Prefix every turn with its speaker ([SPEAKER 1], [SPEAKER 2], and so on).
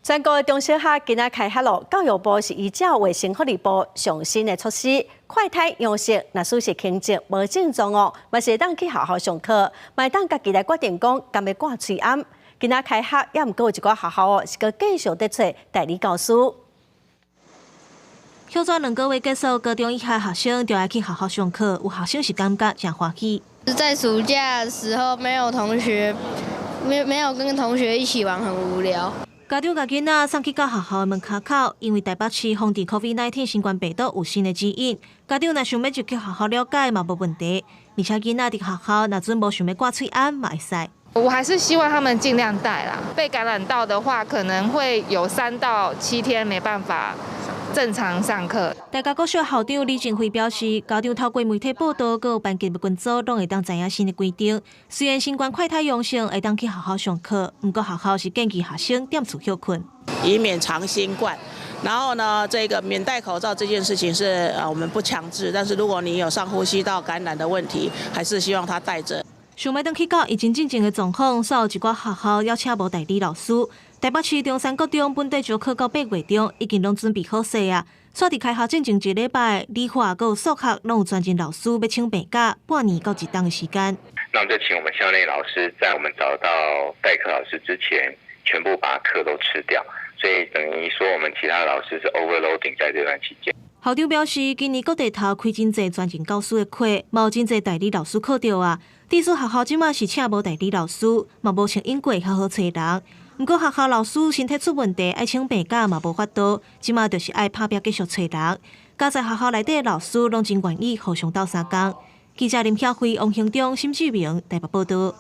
[SPEAKER 1] 全国中小学今仔开学咯，教育部是依照卫生福利部上新的措施，快筛阳性，若属是轻症无症状哦，嘛是会当去学校上课，卖当家己来决定讲敢要挂喙罨。今仔开学也毋过有一寡学校哦，是个继续在找代理教师。
[SPEAKER 2] 休转2个月结束，高中以下学生就要去学校上课，有学生是感觉真欢喜。
[SPEAKER 3] 在暑假的时候没有同学，没有跟同学一起玩，很无聊。
[SPEAKER 2] 家长甲囡仔送去到学校的门口口，因为台北市防治 COVID-19 新冠病毒有新的指引，家长若想要入去学校了解嘛无问题，而且囡仔伫学校若准无想要挂喙罨嘛会使。
[SPEAKER 4] 我还是希望他们尽量戴啦。被感染到的话，可能会有3到7天没办法正常上课。
[SPEAKER 2] 大家国小校长李振辉表示，家长透过媒体报道，佮班级群组拢会当知影新的规定。虽然新冠快筛阳性会当去学校上课，不过学校是建议学生踮厝休困，
[SPEAKER 5] 以免长新冠。然后呢，这个免戴口罩这件事情是我们不强制，但是如果你有上呼吸道感染的问题，还是希望他戴着。
[SPEAKER 2] 想要登去到疫情进前的状况，所有一寡学校邀请无代理老师。台北市中山国中本地招考到8月中，已经拢准备好势啊。煞伫开学进前1礼拜，理化佮数学拢有专任老师要请病假半年到1档的时间。
[SPEAKER 6] 那我们就请我们校内老师在我们找到代课老师之前，全部把课都吃掉，所以等于说我们其他老师是 overloading 在这段期间。
[SPEAKER 2] 校长表示，今年各地头开真侪专任教师的课，嘛有真侪代理老师考到啊。地属学校即马是请无代理老师，嘛无像英国较好找人。不过学校老师身体出问题，爱请病假嘛无法度，即马就是爱拍拼继续找人。加在学校内底的老师拢真愿意互相斗相共。记者林晓慧、王兴忠、沈志明台北报道。